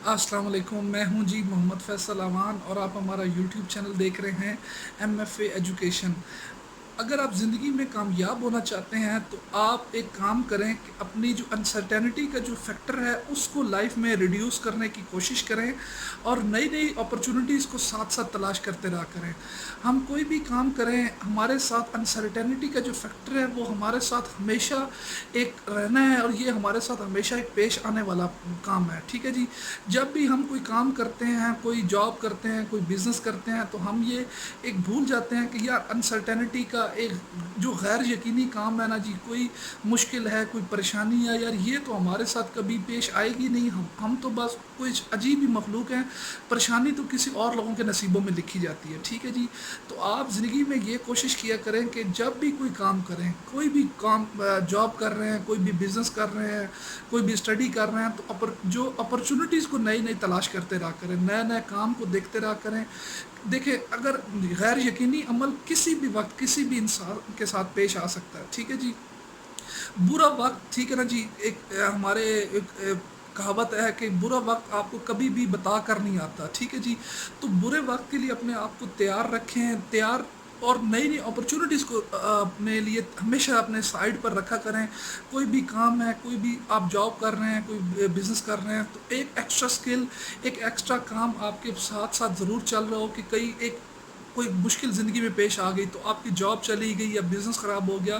अस्सलाम वालेकुम। मैं हूं जी मोहम्मद फैसल अवान और आप हमारा यूट्यूब चैनल देख रहे हैं MFA एजुकेशन। अगर आप ज़िंदगी में कामयाब होना चाहते हैं तो आप एक काम करें कि अपनी जो अनसर्टेनिटी का जो फैक्टर है उसको लाइफ में रिड्यूस करने की कोशिश करें और नई नई अपॉर्चुनिटीज़ को साथ साथ तलाश करते रहा करें। हम कोई भी काम करें, हमारे साथ अनसर्टेनिटी का जो फैक्टर है वो हमारे साथ हमेशा एक रहना है और ये हमारे साथ हमेशा एक पेश आने वाला काम है। ठीक है जी। जब भी हम कोई काम करते हैं, कोई जॉब करते हैं, कोई बिज़नेस करते हैं, तो हम ये एक भूल जाते हैं कि यार अनसर्टेनिटी का एक जो गैर यकीनी काम है ना जी, कोई मुश्किल है, कोई परेशानी है यार, ये तो हमारे साथ कभी पेश आएगी नहीं। हम तो बस कुछ अजीब ही मखलूक हैं। परेशानी तो किसी और लोगों के नसीबों में लिखी जाती है। ठीक है जी। तो आप ज़िंदगी में ये कोशिश किया करें कि जब भी कोई काम करें, कोई भी काम जॉब कर रहे हैं, कोई भी बिज़नेस कर रहे हैं, कोई भी स्टडी कर रहे हैं, तो जो अपॉर्चुनिटीज़ को नई नई तलाश करते रहा करें, नए नए काम को देखते रहा करें। देखिए, अगर गैर यकीनी अमल किसी भी वक्त किसी भी इंसान के साथ पेश आ सकता है। ठीक है जी। बुरा वक्त, ठीक है ना जी, एक हमारे एक कहावत है कि बुरा वक्त आपको कभी भी बता कर नहीं आता। ठीक है जी। तो बुरे वक्त के लिए अपने आप को तैयार रखें, तैयार और नई नई अपॉर्चुनिटीज़ को अपने लिए हमेशा अपने साइड पर रखा करें। कोई भी काम है, कोई भी आप जॉब कर रहे हैं, कोई बिज़नेस कर रहे हैं, तो एक एक्स्ट्रा स्किल, एक एक्स्ट्रा काम आपके साथ साथ ज़रूर चल रहा हो कि कहीं एक कोई मुश्किल ज़िंदगी में पेश आ गई, तो आपकी जॉब चली गई या बिज़नेस ख़राब हो गया,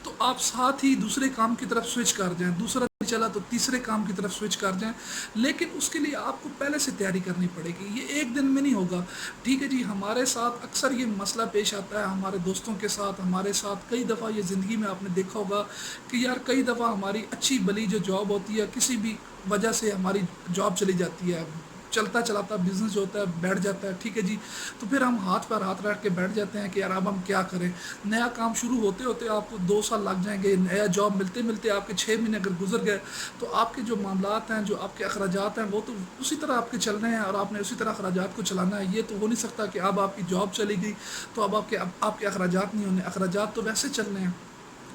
तो आप साथ ही दूसरे काम की तरफ स्विच कर जाएँ। दूसरा नहीं चला तो तीसरे काम की तरफ स्विच कर जाएँ। लेकिन उसके लिए आपको पहले से तैयारी करनी पड़ेगी, ये एक दिन में नहीं होगा। ठीक है जी। हमारे साथ अक्सर ये मसला पेश आता है, हमारे दोस्तों के साथ, हमारे साथ कई दफ़ा ये ज़िंदगी में आपने देखा होगा कि यार कई दफ़ा हमारी अच्छी भली जो जॉब होती है, किसी भी वजह से हमारी जॉब चली जाती है, चलता चलाता बिजनेस जो होता है बैठ जाता है। ठीक है जी। तो फिर हम हाथ पर हाथ रख के बैठ जाते हैं कि यार अब हम क्या करें। नया काम शुरू होते होते आपको 2 साल लग जाएंगे, नया जॉब मिलते मिलते आपके 6 महीने अगर गुजर गए, तो आपके जो मामलात हैं, जो आपके अखराजात हैं, वो तो उसी तरह आपके चल रहे हैं और आपने उसी तरह अखराजात को चलाना है। ये तो हो नहीं सकता कि अब आपकी जॉब चली गई तो अब आपके अखराजात नहीं होने, अखराजात तो वैसे चल रहे हैं।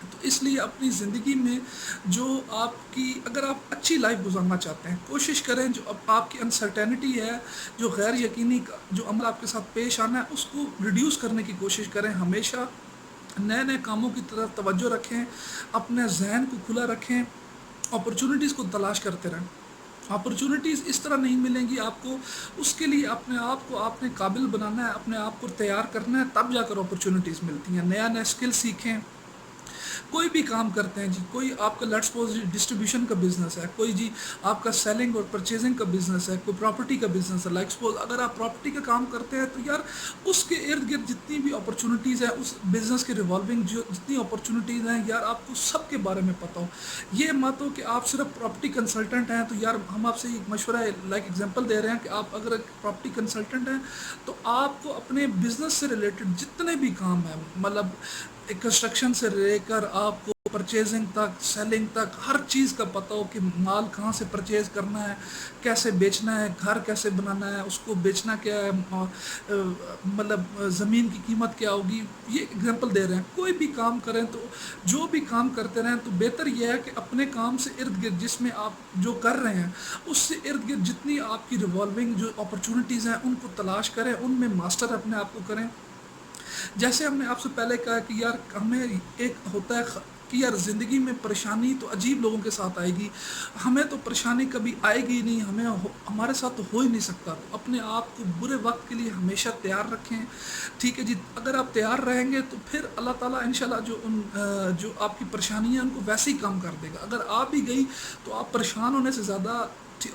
तो इसलिए अपनी ज़िंदगी में जो आपकी, अगर आप अच्छी लाइफ गुजारना चाहते हैं, कोशिश करें जो अब आपकी अनसर्टेनिटी है, जो गैर यकीनी जो अमल आपके साथ पेश आना है, उसको रिड्यूस करने की कोशिश करें। हमेशा नए नए कामों की तरफ तवज्जो रखें, अपने जहन को खुला रखें, अपॉर्चुनिटीज़ को तलाश करते रहें। अपॉर्चुनिटीज़ इस तरह नहीं मिलेंगी आपको, उसके लिए अपने आप को आपने काबिल बनाना है, अपने आप को तैयार करना है, तब जाकर अपॉर्चुनिटीज़ मिलती हैं। नया नया स्किल सीखें। कोई भी काम करते हैं जी, कोई आपका लेट्स सपोज डिस्ट्रीब्यूशन का बिजनेस है, कोई जी आपका सेलिंग और परचेजिंग का बिजनेस है, कोई प्रॉपर्टी का बिजनेस है। लाइक सपोज अगर आप प्रॉपर्टी का काम करते हैं, तो यार उसके इर्द गिर्द जितनी भी अपॉर्चुनिटीज़ है, उस बिजनेस के रिवॉल्विंग जो जितनी अपॉर्चुनिटीज़ हैं, यार आपको सबके बारे में पता हो। ये मत हो कि आप सिर्फ प्रॉपर्टी कंसल्टेंट हैं, तो यार हम आपसे एक मशवरा है, लाइक एग्जांपल दे रहे हैं कि आप अगर एक प्रॉपर्टी कंसल्टेंट हैं, तो आपको अपने बिजनेस से रिलेटेड जितने भी काम हैं, मतलब कंस्ट्रक्शन से लेकर आपको परचेजिंग तक, सेलिंग तक, हर चीज़ का पता हो कि माल कहाँ से परचेज़ करना है, कैसे बेचना है, घर कैसे बनाना है, उसको बेचना क्या है, मतलब ज़मीन की कीमत क्या होगी। ये एग्जांपल दे रहे हैं। कोई भी काम करें, तो जो भी काम करते रहें, तो बेहतर यह है कि अपने काम से इर्द गिर्द जिसमें आप जो कर रहे हैं, उससे इर्द गिर्द जितनी आपकी रिवॉल्विंग जो अपॉर्चुनिटीज़ हैं, उनको तलाश करें, उनमें मास्टर अपने आप को करें। जैसे हमने आपसे पहले कहा कि यार हमें एक होता है कि यार ज़िंदगी में परेशानी तो अजीब लोगों के साथ आएगी, हमें तो परेशानी कभी आएगी ही नहीं, हमारे साथ तो हो ही नहीं सकता। तो अपने आप को बुरे वक्त के लिए हमेशा तैयार रखें। ठीक है जी। अगर आप तैयार रहेंगे तो फिर अल्लाह ताला इंशाल्लाह जो आपकी परेशानी है उनको वैसे ही कम कर देगा। अगर आ भी गई तो आप परेशान होने से ज़्यादा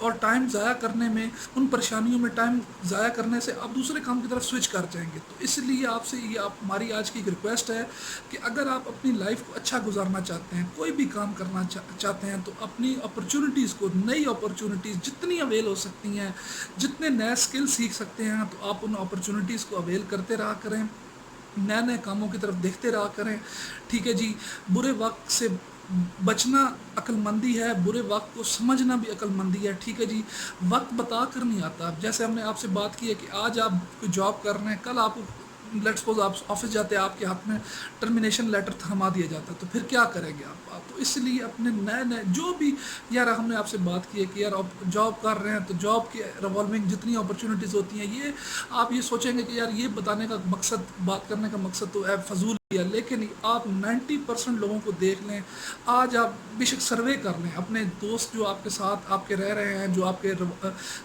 और टाइम ज़ाया करने में, उन परेशानियों में टाइम ज़ाया करने से आप दूसरे काम की तरफ स्विच कर जाएंगे। तो इसलिए आपसे ये आप हमारी आज की एक रिक्वेस्ट है कि अगर आप अपनी लाइफ को अच्छा गुजारना चाहते हैं, कोई भी काम करना चाहते हैं, तो अपनी अपॉर्चुनिटीज़ को, नई अपॉर्चुनिटीज़ जितनी अवेल हो सकती हैं, जितने नए स्किल सीख सकते हैं, तो आप उन अपॉर्चुनिटीज़ को अवेल करते रहा करें, नए नए कामों की तरफ देखते रहा करें। ठीक है जी। बुरे वक्त से बचना अक्लमंदी है, बुरे वक्त को समझना भी अक्लमंदी है। ठीक है जी। वक्त बता कर नहीं आता। जैसे हमने आपसे बात की है कि आज आप कोई जॉब कर रहे हैं, कल आपको लेट्स सपोज आप ऑफिस जाते हैं, आपके हाथ में टर्मिनेशन लेटर थमा दिया जाता है, तो फिर क्या करेंगे आप? तो इसलिए अपने नए नए जो भी, यार हमने आपसे बात की है कि यार आप जॉब कर रहे हैं तो जॉब के रिवॉल्विंग जितनी अपॉर्चुनिटीज़ होती हैं, ये आप ये सोचेंगे कि यार ये बताने का मकसद, बात करने का मकसद तो है फजूल ही है, लेकिन आप 90% लोगों को देख लें, आज आप बेशक सर्वे कर लें, अपने दोस्त जो आपके साथ आपके रह रहे हैं, जो आपके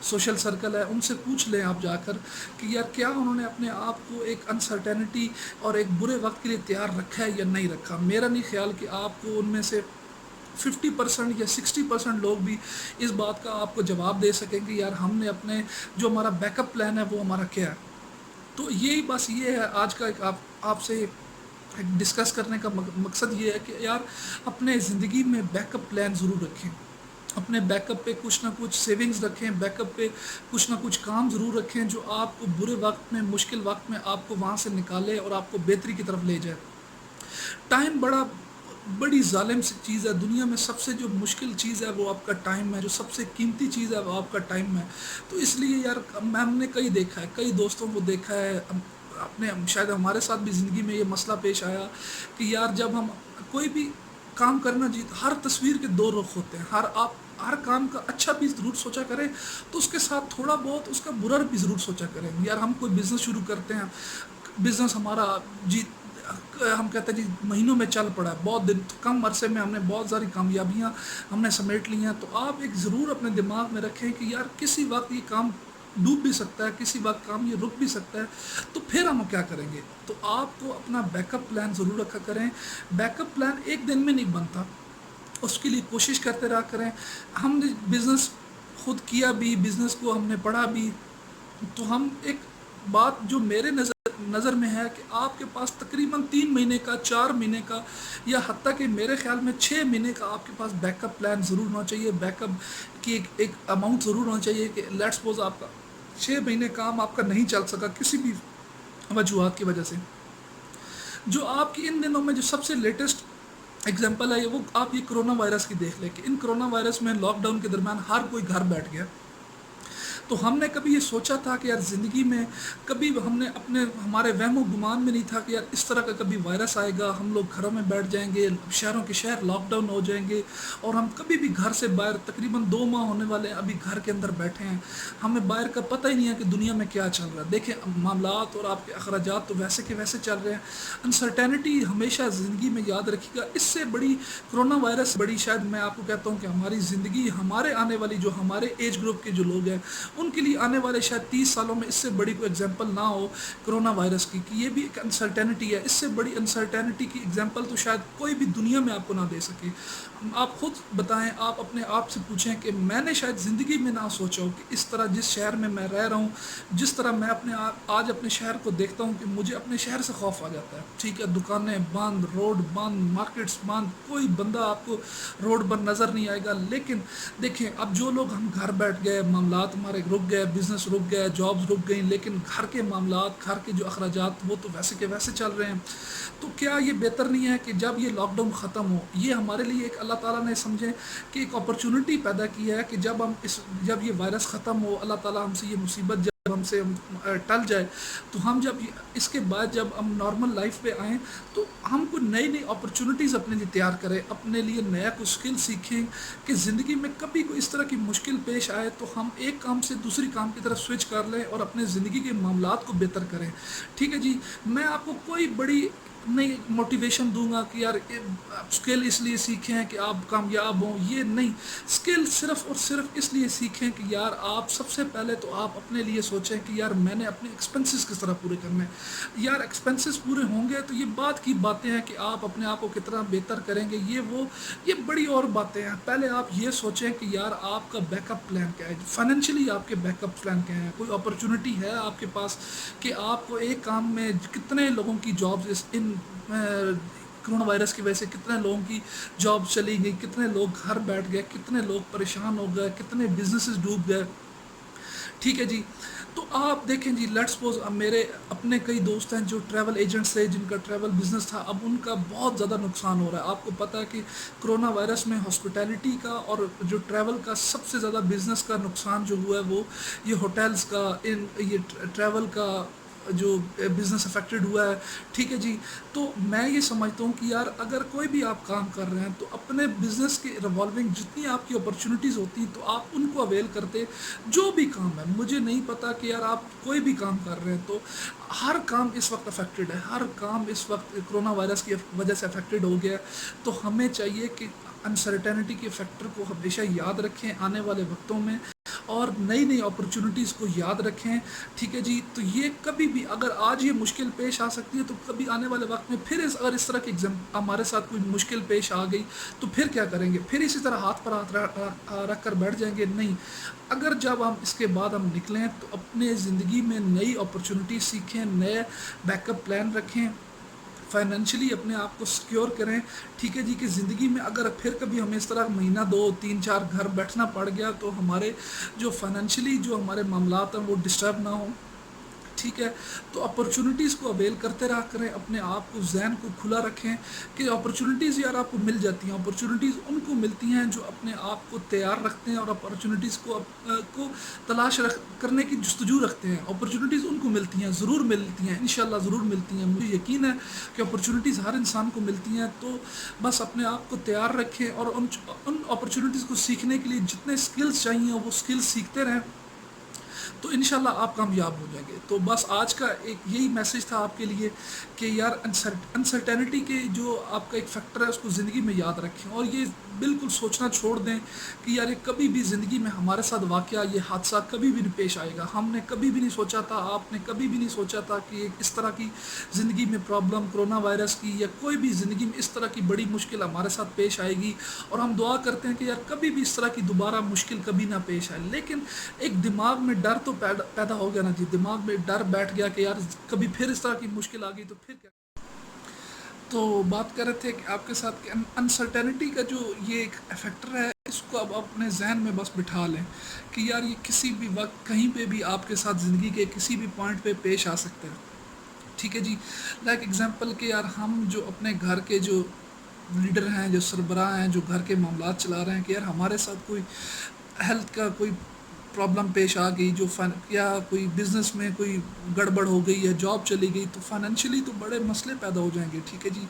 सोशल सर्कल है, उनसे पूछ लें आप जाकर कि यार क्या उन्होंने अपने आप को एक अनसर्टेनिटी और एक बुरे वक्त के लिए तैयार रखा है या नहीं रखा। मेरा नहीं ख्याल कि आपको उनमें से 50% या 60% लोग भी इस बात का आपको जवाब दे सकेंगे यार हमने अपने जो हमारा बैकअप प्लान है वो हमारा क्या है। तो यही बस ये है आज का एक आपसे डिस्कस करने का मकसद ये है कि यार अपने ज़िंदगी में बैकअप प्लान ज़रूर रखें, अपने बैकअप पे कुछ ना कुछ सेविंग्स रखें, बैकअप पे कुछ ना कुछ काम ज़रूर रखें जो आपको बुरे वक्त में, मुश्किल वक्त में आपको वहाँ से निकाले और आपको बेहतरी की तरफ ले जाए। टाइम बड़ी ज़ालिम सी चीज़ है, दुनिया में सबसे जो मुश्किल चीज़ है वो आपका टाइम है, जो सबसे कीमती चीज़ है वो आपका टाइम है। तो इसलिए यार हमने कई देखा है, कई दोस्तों को देखा है, अपने शायद हमारे साथ भी ज़िंदगी में ये मसला पेश आया कि यार जब हम कोई भी काम करना, जी हर तस्वीर के दो रुख होते हैं, हर काम का अच्छा भी ज़रूर सोचा करें, तो उसके साथ थोड़ा बहुत उसका बुरा भी ज़रूर सोचा करें। यार हम कोई बिज़नेस शुरू करते हैं, बिज़नेस हमारा जी हम कहते हैं जी महीनों में चल पड़ा है, बहुत दिन कम अरसे में हमने बहुत सारी कामयाबियां हमने समेट ली हैं। तो आप एक ज़रूर अपने दिमाग में रखें कि यार किसी वक्त ये काम डूब भी सकता है, किसी वक्त काम ये रुक भी सकता है, तो फिर हम क्या करेंगे। तो आपको अपना बैकअप प्लान ज़रूर रखा करें। बैकअप प्लान एक दिन में नहीं बनता, उसके लिए कोशिश करते रहा करें। हमने बिज़नेस खुद किया भी, बिज़नेस को हमने पढ़ा भी, तो हम एक बात जो मेरे नज़र में है कि आपके पास तकरीबन 3 महीने का, 4 महीने का, या हत्ता कि मेरे ख्याल में 6 महीने का आपके पास बैकअप प्लान ज़रूर होना चाहिए। बैकअप की एक अमाउंट ज़रूर होना चाहिए कि लेट्स सपोज आपका 6 महीने काम आपका नहीं चल सका किसी भी वजूहत की वजह से, जो आपकी इन दिनों में जो सबसे लेटेस्ट एग्जांपल है वो आप ये कोरोना वायरस की देख लें कि इन कोरोना वायरस में लॉकडाउन के दरमियान हर कोई घर बैठ गया। तो हमने कभी ये सोचा था कि यार ज़िंदगी में कभी हमने हमारे वहमो गुमान में नहीं था कि यार इस तरह का कभी वायरस आएगा, हम लोग घरों में बैठ जाएंगे, शहरों के शहर लॉकडाउन हो जाएंगे और हम कभी भी घर से बाहर, तकरीबन 2 माह होने वाले हैं अभी घर के अंदर बैठे हैं, हमें बाहर का पता ही नहीं है कि दुनिया में क्या चल रहा है। देखें मामलात और आपके अखराजात तो वैसे के वैसे चल रहे हैं। अनसर्टेनिटी हमेशा ज़िंदगी में याद रखिएगा, इससे बड़ी कोरोना वायरस बड़ी, शायद मैं आपको कहता हूँ कि हमारी ज़िंदगी, हमारे आने वाली जो हमारे एज ग्रुप के जो लोग हैं उनके लिए आने वाले शायद 30 सालों में इससे बड़ी कोई एग्जांपल ना हो कोरोना वायरस की, कि ये भी एक अनसर्टेनिटी है। इससे बड़ी अनसर्टेनिटी की एग्जांपल तो शायद कोई भी दुनिया में आपको ना दे सके। आप खुद बताएं, आप अपने आप से पूछें कि मैंने शायद ज़िंदगी में ना सोचा हो कि इस तरह जिस शहर में मैं रह रहा हूँ, जिस तरह मैं आज अपने शहर को देखता हूँ कि मुझे अपने शहर से खौफ आ जाता है। ठीक है, दुकानें बंद, रोड बंद, मार्केट्स बंद, कोई बंदा आपको रोड पर नज़र नहीं आएगा। लेकिन देखें अब जो लोग, हम घर बैठ गए, मामलात हमारे रुक गए, बिज़नेस रुक गए, जॉब्स रुक गई, लेकिन घर के मामलात, घर के जो अखराजात वो तो वैसे के वैसे चल रहे हैं। तो क्या ये बेहतर नहीं है कि जब ये लॉकडाउन ख़त्म हो, ये हमारे लिए एक अल्लाह ताला ने समझे कि एक अपॉर्चुनिटी पैदा की है कि जब ये वायरस ख़त्म हो, अल्लाह ताला हमसे ये मुसीबत जब हमसे टल जाए, तो हम जब इसके बाद जब हम नॉर्मल लाइफ पे आएँ तो हमको नई नई अपॉर्चुनिटीज़ अपने लिए तैयार करें, अपने लिए नया कुछ स्किल सीखें कि ज़िंदगी में कभी कोई इस तरह की मुश्किल पेश आए तो हम एक काम से दूसरी काम की तरफ स्विच कर लें और अपने ज़िंदगी के मामलात को बेहतर करें। ठीक है जी, मैं आपको कोई बड़ी नहीं मोटिवेशन दूंगा कि यार स्किल इसलिए सीखें कि आप कामयाब हों, ये नहीं। स्किल सिर्फ़ और सिर्फ इसलिए सीखें कि यार आप सबसे पहले तो आप अपने लिए सोचें कि यार मैंने अपने एक्सपेंसेस किस तरह पूरे करने हैं। यार एक्सपेंसेस पूरे होंगे तो ये बात की बातें हैं कि आप अपने आप को कितना बेहतर करेंगे, ये बड़ी और बातें हैं। पहले आप ये सोचें कि यार आपका बैकअप प्लान क्या है, फाइनेंशियली आपके बैकअप प्लान क्या है। कोई अपॉर्चुनिटी है आपके पास कि आपको एक काम में, कितने लोगों की जॉब्स इन कोरोना वायरस की वजह से कितने लोगों की जॉब चली गई, कितने लोग घर बैठ गए, कितने लोग परेशान हो गए, कितने बिजनेसेस डूब गए। ठीक है जी, तो आप देखें जी, लेट्स सपोज अब मेरे अपने कई दोस्त हैं जो ट्रैवल एजेंट्स थे, जिनका ट्रैवल बिजनेस था, अब उनका बहुत ज़्यादा नुकसान हो रहा है। आपको पता है कि कोरोना वायरस में हॉस्पिटैलिटी का और जो ट्रैवल का सबसे ज़्यादा बिजनेस का नुकसान जो हुआ है वो ये होटल्स का, इन ये ट्रैवल का جو بزنس افیکٹڈ ہوا ہے، ٹھیک ہے جی۔ تو میں یہ سمجھتا ہوں کہ یار اگر کوئی بھی آپ کام کر رہے ہیں تو اپنے بزنس کے ریوالونگ جتنی آپ کی اپرچونیٹیز ہوتی ہیں تو آپ ان کو اویل کرتے، جو بھی کام ہے مجھے نہیں پتا کہ یار آپ کوئی بھی کام کر رہے ہیں تو ہر کام اس وقت افیکٹڈ ہے، ہر کام اس وقت کرونا وائرس کی وجہ سے افیکٹڈ ہو گیا ہے۔ تو ہمیں چاہیے کہ انسرٹینٹی کے فیکٹر کو ہمیشہ یاد رکھیں آنے والے وقتوں میں، اور نئی نئی اپرچونیٹیز کو یاد رکھیں، ٹھیک ہے جی۔ تو یہ کبھی بھی اگر آج یہ مشکل پیش آ سکتی ہے تو کبھی آنے والے وقت میں پھر اگر اس طرح کی ہمارے ساتھ کوئی مشکل پیش آ گئی تو پھر کیا کریں گے؟ پھر اسی طرح ہاتھ پر ہاتھ رکھ کر بیٹھ جائیں گے؟ نہیں، اگر جب ہم اس کے بعد ہم نکلیں تو اپنے زندگی میں نئی اپرچونیٹی سیکھیں، نئے بیک اپ پلان رکھیں، فائنینشلی اپنے آپ کو سیکیور کریں، ٹھیک ہے جی۔ کہ زندگی میں اگر پھر کبھی ہمیں اس طرح مہینہ 2 3 4 گھر بیٹھنا پڑ گیا تو ہمارے جو فائنینشلی جو ہمارے معاملات ہیں وہ ڈسٹرب نہ ہوں، ٹھیک ہے۔ تو اپرچونیٹیز کو اویل کرتے رہا کریں، اپنے آپ کو ذہن کو کھلا رکھیں کہ اپرچونیٹیز یار آپ کو مل جاتی ہیں، اپرچونیٹیز ان کو ملتی ہیں جو اپنے آپ کو تیار رکھتے ہیں اور اپرچونیٹیز کو تلاش کرنے کی جستجو رکھتے ہیں، اپرچونیٹیز ان کو ملتی ہیں، ضرور ملتی ہیں، انشاءاللہ ضرور ملتی ہیں، مجھے یقین ہے کہ اپرچونیٹیز ہر انسان کو ملتی ہیں۔ تو بس اپنے آپ کو تیار رکھیں اور ان اپرچونیٹیز کو سیکھنے کے لیے جتنے سکلز چاہیے وہ سکلز سیکھتے رہیں، تو انشاءاللہ آپ کامیاب ہو جائیں گے۔ تو بس آج کا ایک یہی میسج تھا آپ کے لیے کہ یار انسرٹینٹی کے جو آپ کا ایک فیکٹر ہے اس کو زندگی میں یاد رکھیں، اور یہ بالکل سوچنا چھوڑ دیں کہ یار یہ کبھی بھی زندگی میں ہمارے ساتھ واقعہ یہ حادثہ کبھی بھی نہیں پیش آئے گا، ہم نے کبھی بھی نہیں سوچا تھا، آپ نے کبھی بھی نہیں سوچا تھا کہ اس طرح کی زندگی میں پرابلم کرونا وائرس کی یا کوئی بھی زندگی میں اس طرح کی بڑی مشکل ہمارے ساتھ پیش آئے گی، اور ہم دعا کرتے ہیں کہ یار کبھی بھی اس طرح کی دوبارہ مشکل کبھی نہ پیش آئے۔ لیکن ایک دماغ میں ڈر تو پیدا ہو گیا نا جی، دماغ میں ڈر بیٹھ گیا کہ یار کبھی پھر اس طرح کی مشکل آ گئی تو پھر کیا۔ تو بات کر رہے تھے کہ آپ کے ساتھ کہ انسرٹینٹی کا جو یہ ایک فیکٹر ہے اس کو اب اپنے ذہن میں بس بٹھا لیں کہ یار یہ کسی بھی وقت کہیں پہ بھی آپ کے ساتھ زندگی کے کسی بھی پوائنٹ پہ پیش آ سکتا ہے، ٹھیک ہے جی۔ لائک ایگزامپل کہ یار ہم جو اپنے گھر کے جو لیڈر ہیں، جو سربراہ ہیں، جو گھر کے معاملات چلا رہے ہیں، کہ یار ہمارے ساتھ کوئی ہیلتھ کا کوئی پرابلم پیش آ گئی، یا کوئی بزنس میں کوئی گڑبڑ ہو گئی یا جاب چلی گئی تو فائنینشلی تو بڑے مسئلے پیدا ہو جائیں گے، ٹھیک ہے جی۔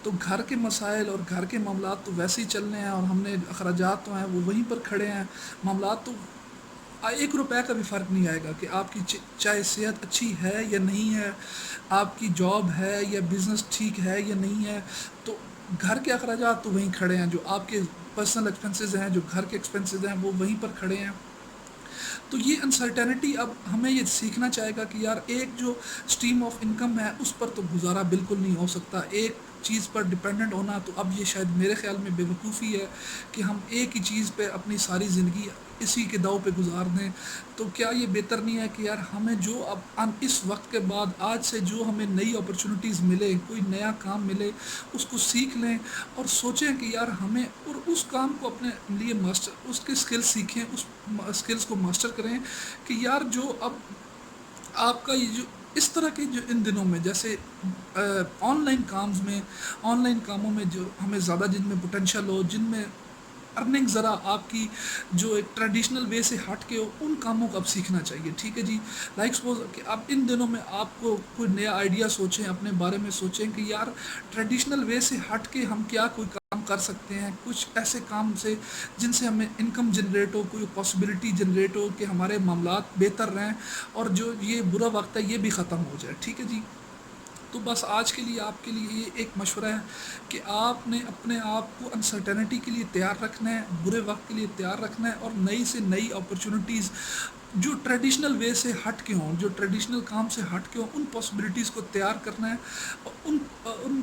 تو گھر کے مسائل اور گھر کے معاملات تو ویسے ہی چلنے ہیں، اور ہم نے اخراجات تو ہیں وہ وہیں پر کھڑے ہیں، معاملات تو 1 روپے کا بھی فرق نہیں آئے گا کہ آپ کی چاہے صحت اچھی ہے یا نہیں ہے، آپ کی جاب ہے یا بزنس ٹھیک ہے یا نہیں ہے، تو گھر کے اخراجات تو وہیں کھڑے ہیں، جو آپ کے پرسنل ایکسپنسز ہیں، جو گھر کے ایکسپنسز ہیں وہ وہیں پر کھڑے ہیں۔ تو یہ انسرٹینٹی اب ہمیں یہ سیکھنا چاہے گا کہ یار ایک جو اسٹریم آف انکم ہے اس پر تو گزارا بالکل نہیں ہو سکتا، ایک چیز پر ڈپینڈنٹ ہونا تو اب یہ شاید میرے خیال میں بے وقوفی ہے کہ ہم ایک ہی چیز پہ اپنی ساری زندگی اسی کے داؤ پہ گزار دیں۔ تو کیا یہ بہتر نہیں ہے کہ یار ہمیں جو اب اس وقت کے بعد آج سے جو ہمیں نئی اپرچونیٹیز ملے، کوئی نیا کام ملے، اس کو سیکھ لیں اور سوچیں کہ یار ہمیں اور اس کام کو اپنے لیے ماسٹر اس کے اسکل سیکھیں، اس اسکلس کو ماسٹر کریں کہ یار جو اب آپ کا یہ جو اس طرح کے جو ان دنوں میں جیسے آن لائن کاموں میں جو ہمیں زیادہ جن میں پوٹینشیل ہو، جن میں ارننگ ذرا آپ کی جو ایک ٹریڈیشنل وے سے ہٹ کے ہو، ان کاموں کو اب سیکھنا چاہیے، ٹھیک ہے جی۔ لائک سپوز کہ اب ان دنوں میں آپ کو کوئی نیا آئیڈیا سوچیں، اپنے بارے میں سوچیں کہ یار ٹریڈیشنل وے سے ہٹ کے ہم کیا کوئی کام کر سکتے ہیں، کچھ ایسے کام سے جن سے ہمیں انکم جنریٹ ہو، کوئی پاسبلٹی جنریٹ ہو کہ ہمارے معاملات بہتر رہیں اور جو یہ برا وقت ہے یہ بھی ختم ہو جائے، ٹھیک ہے جی۔ تو بس آج کے لیے آپ کے لیے یہ ایک مشورہ ہے کہ آپ نے اپنے آپ کو انسرٹینٹی کے لیے تیار رکھنا ہے، برے وقت کے لیے تیار رکھنا ہے، اور نئی سے نئی اپرچونیٹیز جو ٹریڈیشنل وے سے ہٹ کے ہوں، جو ٹریڈیشنل کام سے ہٹ کے ہوں، ان پاسبلٹیز کو تیار کرنا ہے، اور ان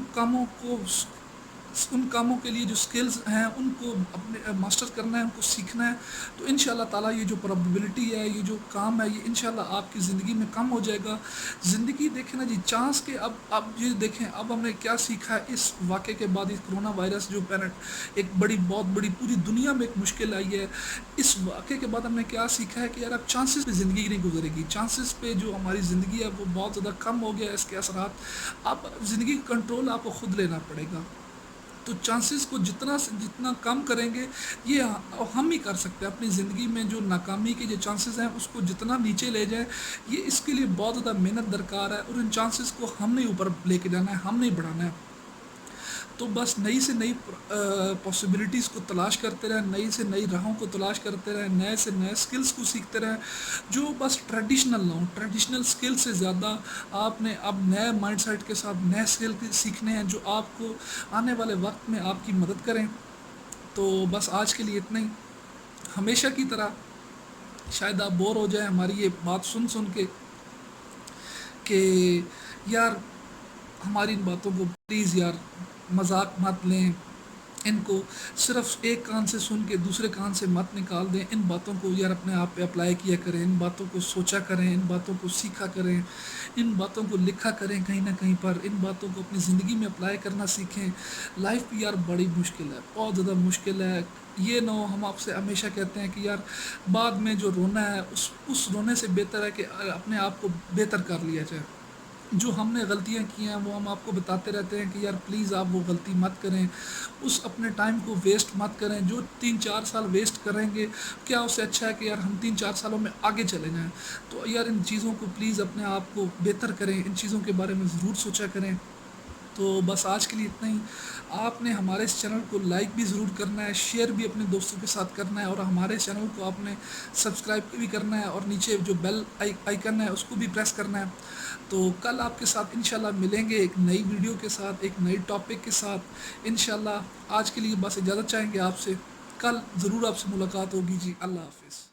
کاموں کے لیے جو سکلز ہیں ان کو اپنے ماسٹر کرنا ہے، ان کو سیکھنا ہے۔ تو ان شاء اللہ تعالیٰ یہ جو پرابیبلٹی ہے، یہ جو کام ہے، یہ ان شاء اللہ آپ کی زندگی میں کم ہو جائے گا۔ زندگی دیکھیں نا جی، چانس کے اب یہ دیکھیں اب ہم نے کیا سیکھا ہے اس واقعے کے بعد، اس کرونا وائرس جو ایک بہت بڑی پوری دنیا میں ایک مشکل آئی ہے، اس واقعے کے بعد ہم نے کیا سیکھا ہے کہ یار اب چانسز پہ زندگی نہیں گزرے گی، چانسز پہ جو ہماری زندگی ہے وہ بہت زیادہ کم ہو گیا ہے، اس کے اثرات اب زندگی کا کنٹرول آپ کو خود لینا پڑے گا۔ تو چانسز کو جتنا سے جتنا کم کریں گے، یہ ہم ہی کر سکتے ہیں اپنی زندگی میں. جو ناکامی کے جو چانسز ہیں اس کو جتنا نیچے لے جائیں، یہ اس کے لیے بہت زیادہ محنت درکار ہے، اور ان چانسز کو ہم نے اوپر لے کے جانا ہے، ہم نہیں بڑھانا ہے. تو بس نئی سے نئی پاسبلٹیز کو تلاش کرتے رہیں، نئی سے نئی راہوں کو تلاش کرتے رہیں، نئے سے نئے سکلز کو سیکھتے رہیں جو بس ٹریڈیشنل نہ ہوں. ٹریڈیشنل سکل سے زیادہ آپ نے اب نئے مائنڈ سیٹ کے ساتھ نئے سکل سیکھنے ہیں جو آپ کو آنے والے وقت میں آپ کی مدد کریں. تو بس آج کے لیے اتنا ہی. ہمیشہ کی طرح شاید آپ بور ہو جائیں ہماری یہ بات سن سن کے کہ یار ہماری ان باتوں کو پلیز یار مذاق مت لیں، ان کو صرف ایک کان سے سن کے دوسرے کان سے مت نکال دیں. ان باتوں کو یار اپنے آپ پہ اپلائی کیا کریں، ان باتوں کو سوچا کریں، ان باتوں کو سیکھا کریں، ان باتوں کو لکھا کریں کہیں نہ کہیں پر، ان باتوں کو اپنی زندگی میں اپلائی کرنا سیکھیں. لائف بھی یار بڑی مشکل ہے، بہت زیادہ مشکل ہے. یہ نہ ہو ہم آپ سے ہمیشہ کہتے ہیں کہ یار بعد میں جو رونا ہے اس رونے سے بہتر ہے کہ اپنے آپ کو بہتر کر لیا جائے. جو ہم نے غلطیاں کی ہیں وہ ہم آپ کو بتاتے رہتے ہیں کہ یار پلیز آپ وہ غلطی مت کریں، اس اپنے ٹائم کو ویسٹ مت کریں. جو 3-4 سال ویسٹ کریں گے کیا اس سے اچھا ہے کہ یار ہم 3-4 سالوں میں آگے چلے جائیں. تو یار ان چیزوں کو پلیز اپنے آپ کو بہتر کریں، ان چیزوں کے بارے میں ضرور سوچا کریں. تو بس آج کے لیے اتنا ہی. آپ نے ہمارے اس چینل کو لائک بھی ضرور کرنا ہے، شیئر بھی اپنے دوستوں کے ساتھ کرنا ہے، اور ہمارے چینل کو آپ نے سبسکرائب بھی کرنا ہے، اور نیچے جو بیل آئیکن ہے اس کو بھی پریس کرنا ہے. تو کل آپ کے ساتھ انشاءاللہ ملیں گے ایک نئی ویڈیو کے ساتھ، ایک نئی ٹاپک کے ساتھ انشاءاللہ. آج کے لیے بس اجازت چاہیں گے آپ سے، کل ضرور آپ سے ملاقات ہوگی. جی اللہ حافظ.